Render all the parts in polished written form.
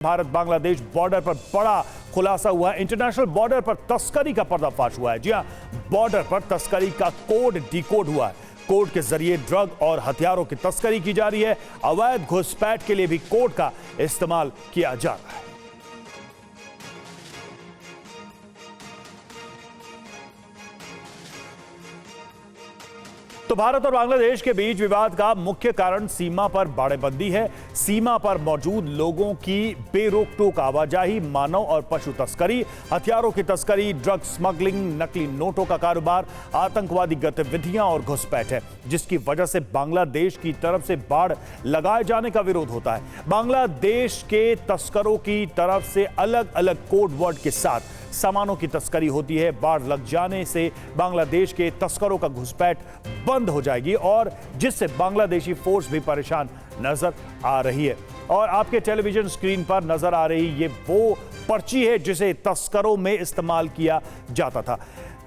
Bharat Bangladesh border पर बड़ा खुलासा हुआ। इंटरनेशनल बॉर्डर पर तस्करी का पर्दाफाश हुआ है। जी हां, बॉर्डर पर तस्करी का कोड डिकोड हुआ है। कोड के जरिए ड्रग और हथियारों की तस्करी की जा रही है। अवैध घुसपैठ के लिए भी कोड का इस्तेमाल किया जा रहा है। तो भारत और बांग्लादेश के बीच विवाद का मुख्य कारण सीमा पर बाड़ेबंदी है। सीमा पर मौजूद लोगों की बेरोक-टोक आवाजाही, मानव और पशु तस्करी, हथियारों की तस्करी, ड्रग स्मगलिंग, नकली नोटों का कारोबार, आतंकवादी गतिविधियां और घुसपैठ है, जिसकी वजह से बांग्लादेश की तरफ से बाड़ लगाए जाने का विरोध होता है। बांग्लादेश के तस्करों की तरफ से अलग अलग कोड वर्ड के साथ सामानों की तस्करी होती है। बाढ़ लग जाने से बांग्लादेश के तस्करों का घुसपैठ बंद हो जाएगी और जिससे बांग्लादेशी फोर्स भी परेशान नजर आ रही है। और आपके टेलीविजन स्क्रीन पर नजर आ रही ये वो पर्ची है जिसे तस्करों में इस्तेमाल किया जाता था।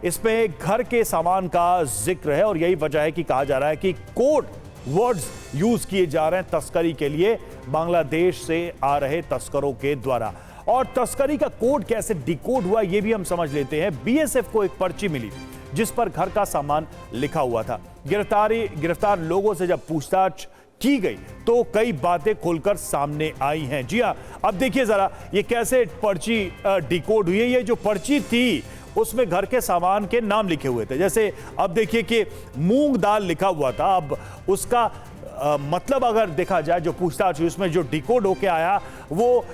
इसमें घर के सामान का जिक्र है और यही वजह है कि कहा जा रहा है कि कोड वर्ड्स यूज किए जा रहे हैं तस्करी के लिए बांग्लादेश से आ रहे तस्करों के द्वारा। और तस्करी का कोड कैसे डिकोड हुआ ये भी हम समझ लेते हैं। बीएसएफ को एक पर्ची मिली जिस पर घर का सामान लिखा हुआ था। गिरफ्तार लोगों से जब पूछताछ की गई तो कई बातें खुलकर सामने आई हैं। जी हां, अब देखिए जरा ये कैसे पर्ची डिकोड हुई है। ये जो पर्ची थी उसमें घर के सामान के नाम लिखे हुए थे। जैसे अब देखिए कि मूंग दाल लिखा हुआ था। अब उसका मतलब अगर देखा जाए जो पूछताछ हुई उसमें जो डिकोड होके आया वो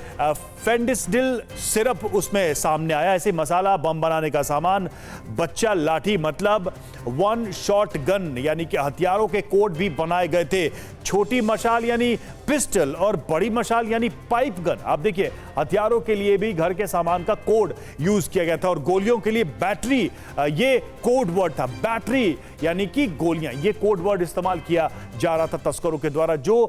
फेंडिस्डिल सिरप उसमें सामने आया। ऐसे मसाला, बम बनाने का सामान, बच्चा लाठी मतलब वन शॉट गन यानी कि हथियारों के कोड भी बनाए गए थे। छोटी मशाल यानी पिस्टल और बड़ी मशाल यानी पाइप गन। आप देखिए हथियारों के लिए भी घर के सामान का कोड यूज किया गया था। और गोलियों के लिए बैटरी, ये कोड वर्ड था। बैटरी यानी कि गोलियां, ये कोड वर्ड इस्तेमाल किया जा रहा था तस्करों के द्वारा। जो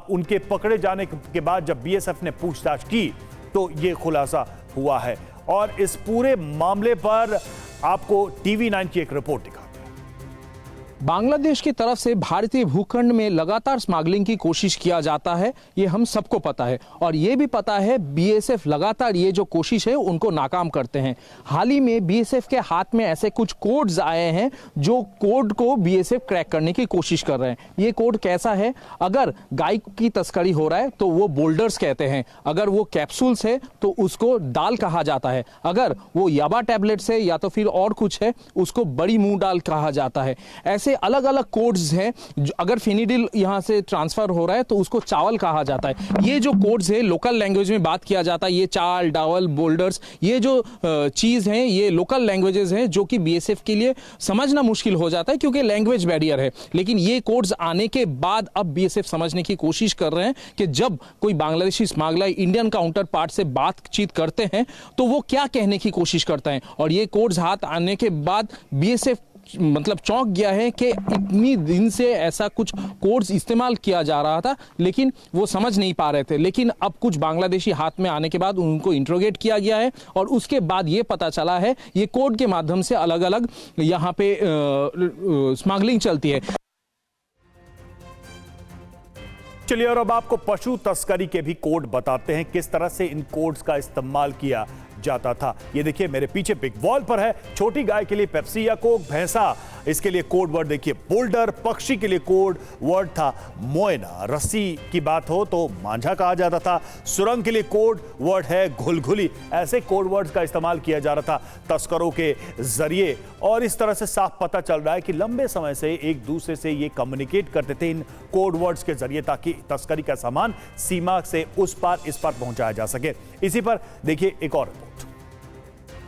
उनके पकड़े जाने के बाद जब बीएसएफ ने पूछताछ की तो ये खुलासा हुआ है। और इस पूरे मामले पर आपको टीवी 9 की एक रिपोर्ट दिखा। बांग्लादेश की तरफ से भारतीय भूखंड में लगातार स्मगलिंग की कोशिश किया जाता है, ये हम सबको पता है। और ये भी पता है बीएसएफ लगातार ये जो कोशिश है उनको नाकाम करते हैं। हाल ही में बीएसएफ के हाथ में ऐसे कुछ कोड्स आए हैं जो कोड को बीएसएफ क्रैक करने की कोशिश कर रहे हैं। ये कोड कैसा है? अगर गाय की तस्करी हो रहा है तो वो बोल्डर्स कहते हैं। अगर वो कैप्सूल्स है तो उसको दाल कहा जाता है। अगर वो याबा टैबलेट्स है या तो फिर और कुछ है उसको बड़ी मुंह दाल कहा जाता है। ऐसे अलग अलग कोड्स हैं। अगर फेनिडिल यहां से ट्रांसफर हो रहा है तो उसको चावल कहा जाता है। ये जो कोड्स है लोकल लैंग्वेज में बात किया जाता है। ये चाल, डावल, बोल्डर्स, ये जो चीज हैं ये लोकल लैंग्वेजेस हैं जो कि बीएसएफ के लिए समझना मुश्किल हो जाता है क्योंकि लैंग्वेज बैरियर है। लेकिन ये कोड्स आने के बाद अब बीएसएफ समझने की कोशिश कर रहे हैं कि जब कोई Bangladeshi smuggler Indian counter part से बातचीत करते हैं तो वो क्या कहने की कोशिश करते हैं। और ये कोड्स हाथ आने के बाद बीएसएफ मतलब चौंक गया है कि इतनी दिन से ऐसा कुछ कोड्स इस्तेमाल किया जा रहा था लेकिन वो समझ नहीं पा रहे थे। लेकिन अब कुछ बांग्लादेशी हाथ में आने के बाद उनको इंट्रोगेट किया गया है और उसके बाद ये पता चला है ये कोड के माध्यम से अलग अलग यहाँ पे स्मगलिंग चलती है। चलिए और अब आपको पशु तस्करी के भी कोड बताते हैं, किस तरह से इन कोड्स का इस्तेमाल किया जाता था। ये देखिए मेरे पीछे बिग वॉल पर है। छोटी गाय के लिए पेप्सी या कोक, भैंसा इसके लिए कोड वर्ड देखिए बोल्डर, पक्षी के लिए कोड वर्ड था मोयना, रस्सी की बात हो तो मांझा कहा जाता था, सुरंग के लिए कोड वर्ड है घुलघुली। ऐसे कोड वर्ड्स का इस्तेमाल किया जा रहा था तस्करों के जरिए। और इस तरह से साफ पता चल रहा है कि लंबे समय से एक दूसरे से ये कम्युनिकेट करते थे इन कोड वर्ड्स के जरिए ताकि तस्करी का सामान सीमा से उस पार इस पार पहुंचाया जा सके। इसी पर देखिए एक और रिपोर्ट।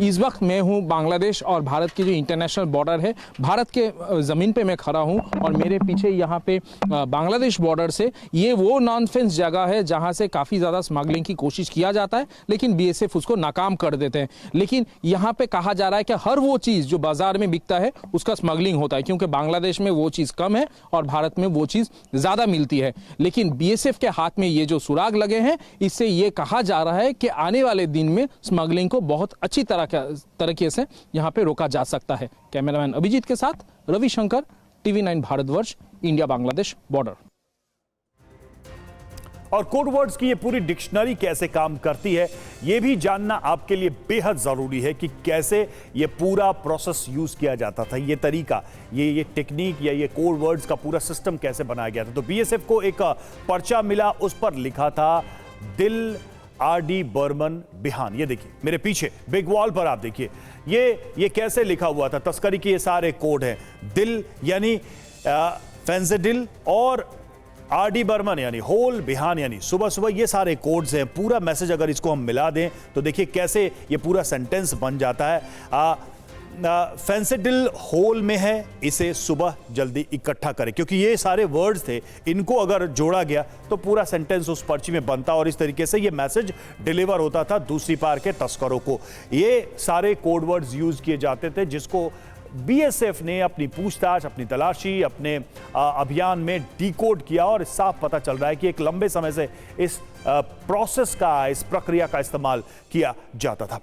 इस वक्त मैं हूं बांग्लादेश और भारत की जो इंटरनेशनल बॉर्डर है, भारत के ज़मीन पे मैं खड़ा हूं और मेरे पीछे यहाँ पे बांग्लादेश बॉर्डर से ये वो नॉन फेंस जगह है जहाँ से काफ़ी ज़्यादा स्मगलिंग की कोशिश किया जाता है लेकिन बीएसएफ उसको नाकाम कर देते हैं। लेकिन यहाँ पे कहा जा रहा है कि हर वो चीज़ जो बाजार में बिकता है उसका स्मगलिंग होता है क्योंकि बांग्लादेश में वो चीज़ कम है और भारत में वो चीज़ ज़्यादा मिलती है। लेकिन बीएसएफ के हाथ में ये जो सुराग लगे हैं इससे ये कहा जा रहा है कि आने वाले दिन में स्मगलिंग को बहुत अच्छी तरीके से यहाँ पे रोका जा सकता है। कैमरामैन अभिजीत के साथ Ravishankar, TV 9 Bharatvarsh, India Bangladesh border. और कोड वर्ड्स की ये पूरी डिक्शनरी कैसे काम करती है, ये भी जानना आपके लिए बेहद जरूरी है कि कैसे ये पूरा प्रोसेस यूज किया जाता था, ये तरीका, ये टेक्निक या ये कोड वर्ड्स का पूरा सिस्टम कैसे बनाया गया था। तो बीएसएफ को एक पर्चा मिला, उस पर लिखा था दिल आरडी बर्मन बिहान। ये देखिए मेरे पीछे बिग वॉल पर आप देखिए ये कैसे लिखा हुआ था। तस्करी के ये सारे कोड हैं, दिल यानी फेंसिडिल और आरडी बर्मन यानी होल, बिहान यानी सुबह सुबह, ये सारे कोड्स हैं। पूरा मैसेज अगर इसको हम मिला दें तो देखिए कैसे ये पूरा सेंटेंस बन जाता है। फेंसिडिल होल में है, इसे सुबह जल्दी इकट्ठा करें, क्योंकि ये सारे वर्ड्स थे, इनको अगर जोड़ा गया तो पूरा सेंटेंस उस पर्ची में बनता और इस तरीके से ये मैसेज डिलीवर होता था दूसरी पार के तस्करों को। ये सारे कोड वर्ड्स यूज किए जाते थे, जिसको बीएसएफ ने अपनी पूछताछ, अपनी तलाशी, अपने अभियान में डिकोड किया और साफ पता चल रहा है कि एक लंबे समय से इस प्रोसेस का, इस प्रक्रिया का इस्तेमाल किया जाता था।